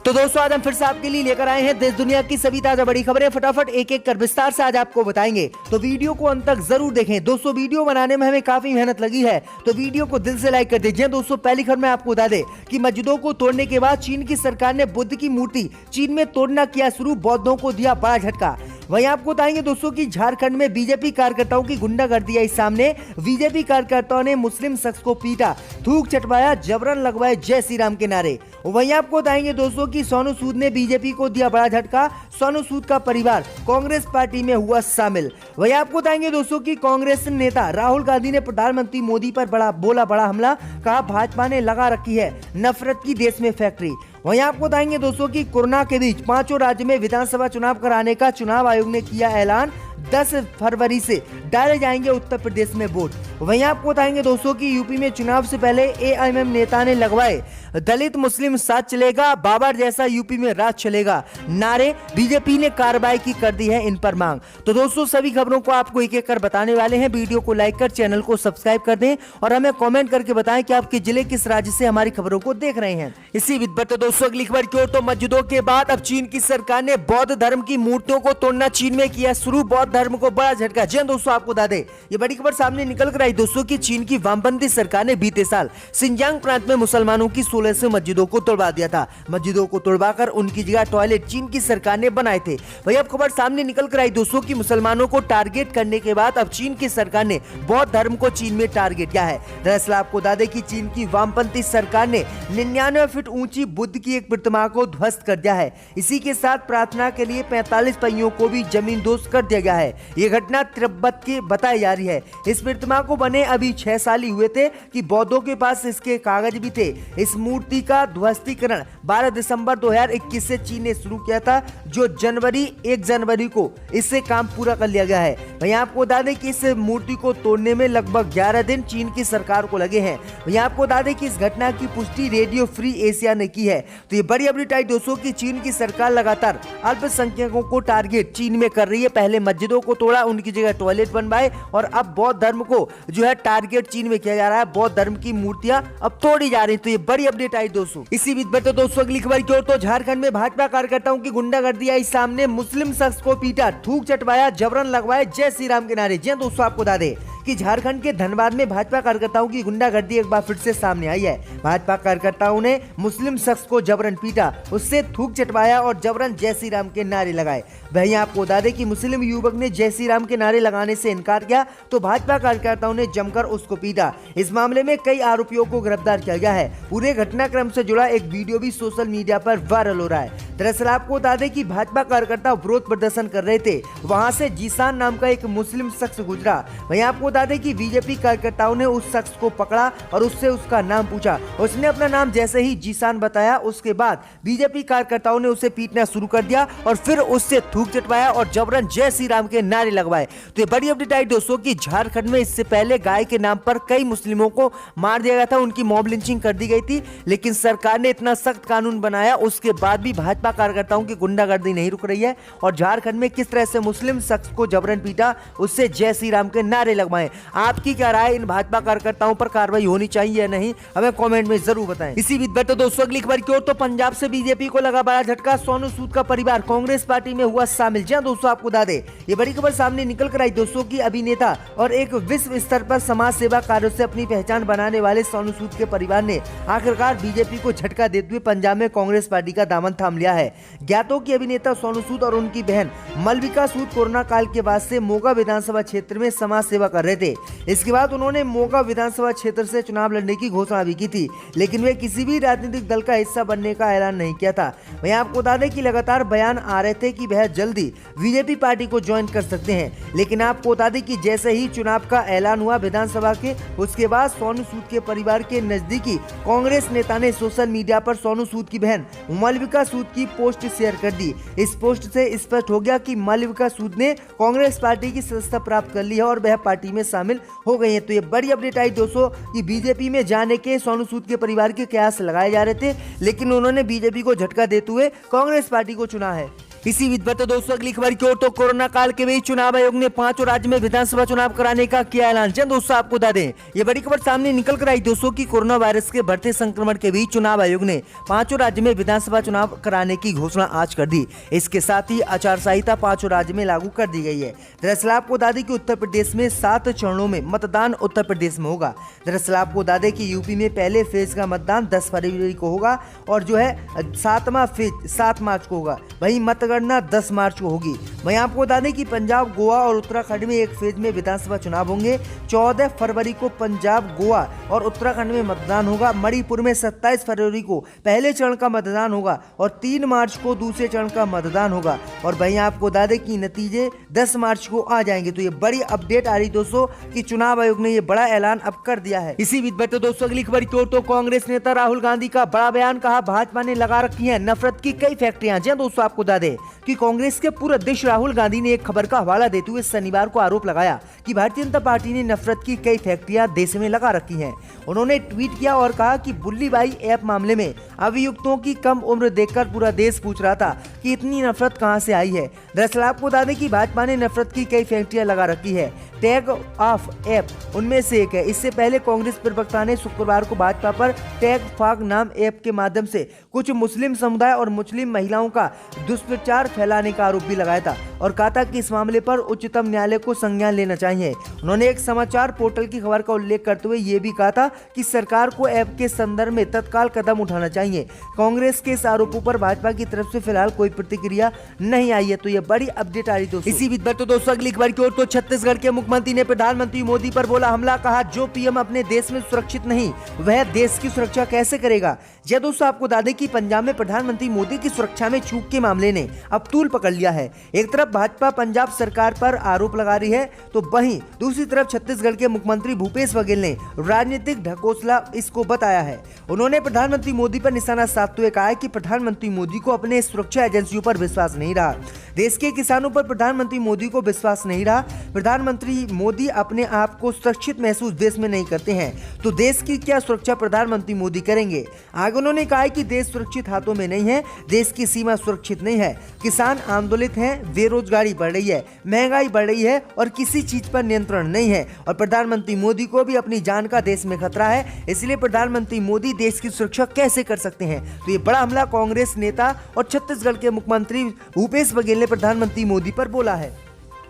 तो दोस्तों आज हम फिर से आपके लिए लेकर आए हैं देश दुनिया की सभी ताजा बड़ी खबरें। फटाफट एक एक कर विस्तार से आज आपको बताएंगे, तो वीडियो को अंत तक जरूर देखें। दोस्तों वीडियो बनाने में हमें काफी मेहनत लगी है, तो वीडियो को दिल से लाइक कर दीजिए। दोस्तों पहली खबर में आपको बता दें कि मस्जिदों को तोड़ने के बाद चीन की सरकार ने बुद्ध की मूर्ति चीन में तोड़ना किया शुरू, बौद्धों को दिया बड़ा झटका। वहीं आपको बताएंगे दोस्तों कि झारखंड में बीजेपी कार्यकर्ताओं की गुंडागर्दी आई सामने। बीजेपी कार्यकर्ताओं ने मुस्लिम शख्स को पीटा, थूक चटवाया, जबरन लगवाए जय श्री राम के नारे। वहीं आपको बताएंगे दोस्तों कि सोनू सूद ने बीजेपी को दिया बड़ा झटका, सोनू सूद का परिवार कांग्रेस पार्टी में हुआ शामिल। वहीं आपको बताएंगे दोस्तों कि कांग्रेस नेता राहुल गांधी ने प्रधानमंत्री मोदी पर बड़ा हमला, कहा भाजपा ने लगा रखी है नफरत की देश में फैक्ट्री। वहीं आपको बताएंगे दोस्तों कि कोरोना के बीच 5 राज्य में विधानसभा चुनाव कराने का चुनाव आयोग ने किया ऐलान, 10 फरवरी से डाले जाएंगे उत्तर प्रदेश में वोट। वहीं आपको बताएंगे दोस्तों कि यूपी में चुनाव से पहले एआईएमएम नेता ने लगवाए दलित मुस्लिम साथ चलेगा, बाबर जैसा यूपी में राज चलेगा नारे। बीजेपी ने कार्रवाई की कर दी है इन पर मांग। तो दोस्तों सभी खबरों को आपको एक एक कर बताने वाले हैं। वीडियो को लाइक कर चैनल को सब्सक्राइब कर दें और हमें कमेंट करके बताएं कि आपके जिले किस राज्य से हमारी खबरों को देख रहे हैं। इसी बीच तो दोस्तों अगली खबर की ओर, तो मस्जिदों के बाद अब चीन की सरकार ने बौद्ध धर्म की मूर्तियों को तोड़ना चीन में किया शुरू, बौद्ध धर्म को बड़ा झटका। जी दोस्तों आपको बता दें ये बड़ी खबर सामने निकल कर आई दोस्तों की चीन की वामपंथी सरकार ने बीते साल सिंजांग प्रांत में मुसलमानों की 16 से मस्जिदों को तोड़वा दिया था। मस्जिदों को तोड़वाकर उनकी जगह टॉयलेट चीन की सरकार ने बनाए थे। वही अब खबर सामने निकल कर आई दोस्तों की मुसलमानों को टारगेट करने के बाद अब चीन की सरकार ने बौद्ध धर्म को चीन में टारगेट किया है। दरअसल आपको बता दें कि चीन की वामपंथी सरकार ने 99 फीट ऊंची बुद्ध की एक प्रतिमा को ध्वस्त कर दिया है। इसी के साथ प्रार्थना के लिए 45 पहियों को भी जमींदोज कर दिया गया है। ये घटना तिब्बत की बताई जा रही है। इस प्रतिमा को बने अभी 6 साल ही हुए थे कि बौद्धों के पास इसके कागज भी थे। इस मूर्ति का ध्वस्तीकरण 12 दिसंबर 2021 से चीन ने शुरू किया था, जो 1 जनवरी को इससे काम पूरा कर लिया गया है। वहीं आपको बता दें कि इस मूर्ति को तोड़ने में लगभग 11 दिन चीन की सरकार को लगे हैं। वहीं आपको बता दें कि इस घटना की पुष्टि रेडियो फ्री एशिया ने की है। तो ये बड़ी अपडेट आई दोस्तों की चीन की सरकार लगातार अल्पसंख्यकों को टारगेट चीन में कर रही है। पहले मस्जिदों को तोड़ा, उनकी जगह टॉयलेट बनवाए और अब बौद्ध धर्म को जो है टारगेट चीन में किया जा रहा है। बौद्ध धर्म की मूर्तियां अब तोड़ी जा रही। तो ये बड़ी अपडेट आई दोस्तों। इसी बीच में तो दोस्तों अगली खबर की ओर, तो झारखंड में भाजपा कार्यकर्ताओं की गुंडागर्दी आई सामने। मुस्लिम शख्स को पीटा, थूक चटवाया, जबरन लगवाए जय श्री राम के नारे। जी दोस्तों आपको बता दें कि झारखंड के धनबाद में भाजपा कार्यकर्ताओं की गुंडागर्दी एक बार फिर से सामने आई है। भाजपा कार्यकर्ताओं ने मुस्लिम शख्स को जबरन पीटा, उससे थूक चटवाया और जबरन जय श्री राम के नारे लगाए। वहीं आपको बता दें कि मुस्लिम युवक ने जय श्री राम के नारे लगाने से इनकार किया, तो भाजपा कार्यकर्ताओं ने जमकर उसको पीटा। इस मामले में कई आरोपियों को गिरफ्तार किया गया है। पूरे घटनाक्रम से जुड़ा एक वीडियो भी सोशल मीडिया पर वायरल हो रहा है। दरअसल आपको बता दें कि भाजपा कार्यकर्ता विरोध प्रदर्शन कर रहे थे, वहां से जीसान नाम का एक मुस्लिम शख्स गुजरा। वहीं आपको बता दें कि बीजेपी कार्यकर्ताओं ने उस शख्स को पकड़ा और उससे उसका नाम पूछा। उसने अपना नाम जैसे ही जीसान बताया, उसके बाद बीजेपी कार्यकर्ताओं ने उसे पीटना शुरू कर दिया और फिर उससे थूक चटवाया और जबरन जय श्री राम के नारे लगवाए। तो ये बड़ी अपडेट आई दोस्तों कि झारखंड में इससे पहले गाय के नाम पर कई मुस्लिमों को मार दिया गया था, उनकी मॉब लिंचिंग कर दी गई थी। लेकिन सरकार ने इतना सख्त कानून बनाया, उसके बाद भी भाजपा कार्यकर्ताओं की गुंडागर्दी नहीं रुक रही है। और झारखंड में किस तरह से मुस्लिम शख्स को जबरन पीटा, उससे जय श्री राम के नारे लगवाए। आपकी क्या राय, इन भाजपा कार्यकर्ताओं पर कार्रवाई होनी चाहिए या नहीं, हमें कमेंट में जरूर बताएं। इसी बीच तो दोस्तों अगली खबर की ओर, तो पंजाब से बीजेपी को लगा बड़ा झटका, सोनू सूद का परिवार कांग्रेस पार्टी में हुआ शामिल। जी दोस्तों आपको बता दें ये बड़ी खबर सामने निकल कर आई दोस्तों की अभिनेता और एक विश्व स्तर पर समाज सेवा कार्यों से अपनी पहचान बनाने वाले सोनू सूद के परिवार ने आखिरकार बीजेपी को झटका देते हुए पंजाब में कांग्रेस पार्टी का दामन थाम लिया है। ज्ञात हो कि अभिनेता सोनू सूद और उनकी बहन मलविका सूद कोरोना काल के बाद से मोगा विधानसभा क्षेत्र में समाज सेवा कर रहे थे। इसके बाद उन्होंने मोगा विधानसभा क्षेत्र से चुनाव लड़ने की घोषणा भी की थी, लेकिन वे किसी भी राजनीतिक दल का हिस्सा बनने का ऐलान नहीं किया था। वहीं आपको बता दें कि लगातार बयान आ रहे थे कि वह जल्दी बीजेपी पार्टी को ज्वाइन कर सकते हैं। लेकिन आपको बता दें कि जैसे ही चुनाव का ऐलान हुआ विधानसभा के, उसके बाद सोनू सूद के परिवार के नजदीकी कांग्रेस नेता ने सोशल मीडिया पर सोनू सूद की बहन मलविका सूद की पोस्ट शेयर कर दी। इस पोस्ट से स्पष्ट हो गया कि मलविका सूद ने कांग्रेस पार्टी की सदस्यता प्राप्त कर ली है और वह पार्टी में शामिल हो गई है। तो ये बड़ी अपडेट आई दोस्तों कि बीजेपी में जाने के सोनू सूद के परिवार के कयास लगाए जा रहे थे, लेकिन उन्होंने बीजेपी को झटका देते हुए कांग्रेस पार्टी को चुना है। इसी बीच बढ़ते दोस्तों अगली खबर की ओर तो कोरोना काल के बीच चुनाव आयोग ने 5 राज्य में विधानसभा चुनाव कराने का किया ऐलान। चंद दोस्तों आपको बता दें, ये बड़ी खबर सामने निकल कर आई दोस्तों की कोरोना वायरस के बढ़ते संक्रमण के बीच चुनाव आयोग ने 5 राज्य में विधानसभा चुनाव कराने की घोषणा आज कर दी। इसके साथ ही आचार संहिता 5 राज्य में लागू कर दी गई है। दरअसल आपको बता दें कि उत्तर प्रदेश में 7 चरणों में मतदान उत्तर प्रदेश में होगा। दरअसल आपको बता दें कि यूपी में पहले फेज का मतदान 10 फरवरी को होगा और जो है 7वां फेज 7 मार्च को होगा। वहीं मतगणना 10 मार्च को होगी। वहीं आपको बता दें कि पंजाब, गोवा और उत्तराखंड में एक फेज में विधानसभा चुनाव होंगे। 14 फरवरी को पंजाब, गोवा और उत्तराखंड में मतदान होगा। मणिपुर में 27 फरवरी को पहले चरण का मतदान होगा और 3 मार्च को दूसरे चरण का मतदान होगा। और वहीं आपको बता दें कि नतीजे 10 मार्च को आ जाएंगे। तो ये बड़ी अपडेट आ रही दोस्तों कि चुनाव आयोग ने ये बड़ा ऐलान अब कर दिया है। इसी बीच बढ़ते दोस्तों अगली खबर की ओर तो कांग्रेस नेता राहुल गांधी का बड़ा बयान। कहा भाजपा ने लगा रखी है नफरत की कई फैक्ट्रियां। जी दोस्तों आपको बता दें कि कांग्रेस के पूर्व अध्यक्ष राहुल गांधी ने एक खबर का हवाला देते हुए शनिवार को आरोप लगाया कि भारतीय जनता पार्टी ने नफरत की कई फैक्ट्रियां देश में लगा रखी हैं। उन्होंने ट्वीट किया और कहा कि बुल्लीबाई ऐप मामले में अभियुक्तों की कम उम्र देखकर पूरा देश पूछ रहा था कि इतनी नफरत कहां से आई है। दरअसल आपको बता दें कि भाजपा ने नफरत की कई फैक्ट्रियां लगा रखी है। टैग ऑफ ऐप उनमें से एक है। इससे पहले कांग्रेस प्रवक्ता ने शुक्रवार को भाजपा पर टैग फाग नाम ऐप के माध्यम से कुछ मुस्लिम समुदाय और मुस्लिम महिलाओं का दुष्प्रचार फैलाने का आरोप भी लगाया था और कहा था कि इस मामले पर उच्चतम न्यायालय को संज्ञान लेना चाहिए। उन्होंने एक समाचार पोर्टल की खबर का उल्लेख करते हुए ये भी कहा था कि सरकार को ऐप के संदर्भ में तत्काल कदम उठाना चाहिए। कांग्रेस के इस आरोपों पर भाजपा की तरफ से फिलहाल कोई प्रतिक्रिया नहीं आई है। तो ये बड़ी अपडेट आ रही दोस्तों। इसी बीच बढ़ते दोस्तों अगली खबर की ओर तो छत्तीसगढ़ के मुख्यमंत्री ने प्रधानमंत्री मोदी पर बोला हमला। कहा जो पीएम अपने देश में सुरक्षित नहीं वह देश की सुरक्षा कैसे करेगा। जी दोस्तों आपको बता दें कि पंजाब में प्रधानमंत्री मोदी की सुरक्षा में चूक के मामले ने अब तूल पकड़ लिया है। एक तरफ भाजपा पंजाब सरकार पर आरोप लगा रही है तो वहीं दूसरी तरफ छत्तीसगढ़ के मुख्यमंत्री भूपेश बघेल ने राजनीतिक ढकोसला इसको बताया है। उन्होंने प्रधानमंत्री मोदी पर निशाना साधते हुए कहा है कि प्रधानमंत्री मोदी को अपने सुरक्षा एजेंसियों पर विश्वास नहीं रहा। देश के किसानों पर प्रधानमंत्री मोदी को विश्वास नहीं रहा। प्रधानमंत्री मोदी अपने आप को सुरक्षित महसूस देश में नहीं करते हैं तो देश की क्या सुरक्षा प्रधानमंत्री मोदी करेंगे। आगे उन्होंने कहा कि देश सुरक्षित हाथों में नहीं है, देश की सीमा सुरक्षित नहीं है। किसान आंदोलित हैं, बेरोजगारी बढ़ रही है, महंगाई बढ़ रही है और किसी चीज पर नियंत्रण नहीं है और प्रधानमंत्री मोदी को भी अपनी जान का देश में खतरा है। इसलिए प्रधानमंत्री मोदी देश की सुरक्षा कैसे कर सकते हैं। तो ये बड़ा हमला कांग्रेस नेता और छत्तीसगढ़ के मुख्यमंत्री भूपेश बघेल ने प्रधानमंत्री मोदी पर बोला है।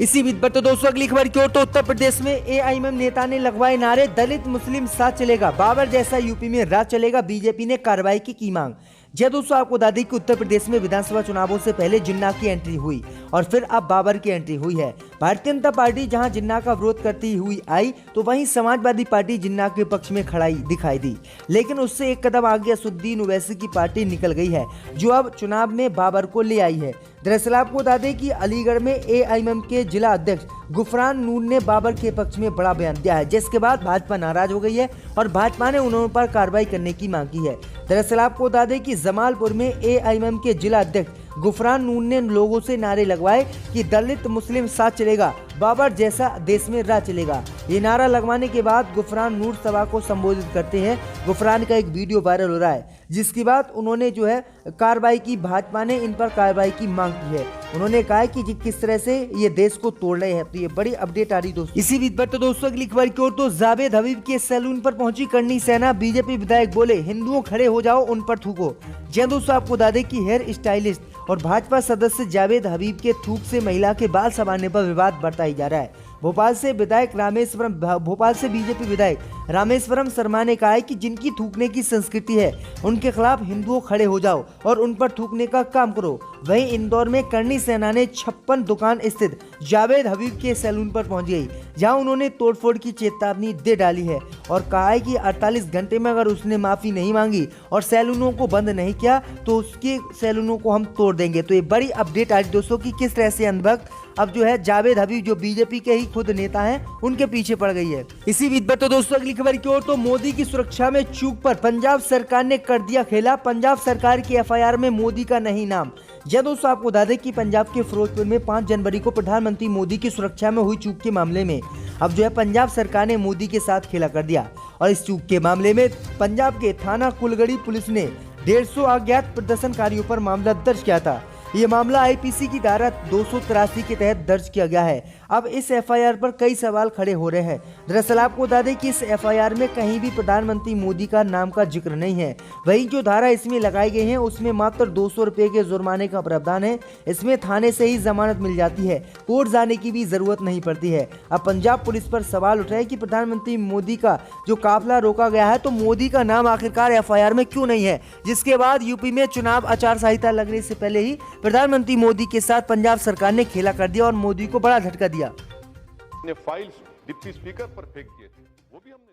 इसी बीच बढ़ते दोस्तों अगली खबर की ओर तो उत्तर प्रदेश में एआईएमएम नेता ने लगवाए नारे दलित मुस्लिम साथ चलेगा, बाबर जैसा यूपी में राज चलेगा। बीजेपी ने कार्रवाई की मांग। जी दोस्तों आपको बता दें कि उत्तर प्रदेश में विधानसभा चुनावों से पहले जिन्ना की एंट्री हुई और फिर अब बाबर की एंट्री हुई है। भारतीय जनता पार्टी जहां जिन्ना का विरोध करती हुई आई तो वहीं समाजवादी पार्टी जिन्ना के पक्ष में खड़ाई दिखाई दी, लेकिन उससे एक कदम आगे असदुद्दीन ओवैसी की पार्टी निकल गई है जो अब चुनाव में बाबर को ले आई है। दरअसल आपको बता दें कि अलीगढ़ में एआईएमएम के जिला अध्यक्ष गुफरान नूर ने बाबर के पक्ष में बड़ा बयान दिया है, जिसके बाद भाजपा नाराज हो गई है और भाजपा ने उन्होंने पर कार्रवाई करने की मांग की है। दरअसल आपको बता दें कि जमालपुर में एआईएमएम के जिला अध्यक्ष गुफरान नूर ने लोगों से नारे लगवाए कि दलित मुस्लिम साथ चलेगा, बाबर जैसा देश में राज चलेगा। ये नारा लगवाने के बाद गुफरान नूर सभा को संबोधित करते हैं। गुफरान का एक वीडियो वायरल हो रहा है जिसके बाद उन्होंने जो है कार्रवाई की, भाजपा ने इन पर कार्रवाई की मांग की है। उन्होंने कहा है कि किस तरह से ये देश को तोड़ रहे हैं। तो ये बड़ी अपडेट आ रही दोस्तों। इसी बीच पर तो दोस्तों अगली खबर की ओर तो जावेद हबीब के सैलून पर पहुंची करणी सेना। बीजेपी विधायक बोले हिंदुओं खड़े हो जाओ, उन पर थूको। जी दोस्तों आपको बता दें कि हेयर स्टाइलिस्ट और भाजपा सदस्य जावेद हबीब के थूक से महिला के बाल संवारने पर विवाद बढ़ता ही जा रहा है। भोपाल से बीजेपी विधायक रामेश्वरम शर्मा ने कहा है कि जिनकी थूकने की संस्कृति है उनके खिलाफ हिंदुओं खड़े हो जाओ और उन पर थूकने का काम करो। वहीं इंदौर में करणी सेना ने 56 दुकान स्थित जावेद हबीब के सैलून पर पहुंच गई, जहां उन्होंने तोड़फोड़ की चेतावनी दे डाली है और कहा है कि 48 घंटे में अगर उसने माफी नहीं मांगी और सैलूनों को बंद नहीं किया तो उसके सैलूनों को हम तोड़ देंगे। तो ये बड़ी अपडेट आ रही दोस्तों कि किस तरह से अंधभक्त अब जो है जावेद हबीब जो बीजेपी के ही खुद नेता हैं उनके पीछे पड़ गई है। इसी बीच पर तो दोस्तों अगली खबर की ओर तो मोदी की सुरक्षा में चूक पर पंजाब सरकार ने कर दिया खेला। पंजाब सरकार की एफआईआर में मोदी का नहीं नाम। जी दोस्तों आपको बता दें कि पंजाब के फिरोजपुर में 5 जनवरी को प्रधानमंत्री मोदी की सुरक्षा में हुई चूक के मामले में अब जो है पंजाब सरकार ने मोदी के साथ खेला कर दिया और इस चूक के मामले में पंजाब के थाना कुलगढ़ी पुलिस ने 150 अज्ञात प्रदर्शनकारियों पर मामला दर्ज किया था। ये मामला आईपीसी की धारा 283 के तहत दर्ज किया गया है। अब इस एफआईआर पर कई सवाल खड़े हो रहे हैं। दरअसल आपको बता दें कि इस एफआईआर में कहीं भी प्रधानमंत्री मोदी का नाम का जिक्र नहीं है। वहीं जो धारा इसमें लगाई गई है उसमें मात्र 200 रुपए के जुर्माने का प्रावधान है। इसमें थाने से ही जमानत मिल जाती है, कोर्ट जाने की भी जरूरत नहीं पड़ती है। अब पंजाब पुलिस पर सवाल उठ रहा है कि प्रधानमंत्री मोदी का जो काफिला रोका गया है तो मोदी का नाम आखिरकार एफआईआर में क्यों नहीं है, जिसके बाद यूपी में चुनाव आचार संहिता लगने से पहले ही प्रधानमंत्री मोदी के साथ पंजाब सरकार ने खेला कर दिया और मोदी को बड़ा झटका दिया। फाइल्स डिप्टी स्पीकर पर फेंक दिए थे, वो भी हमने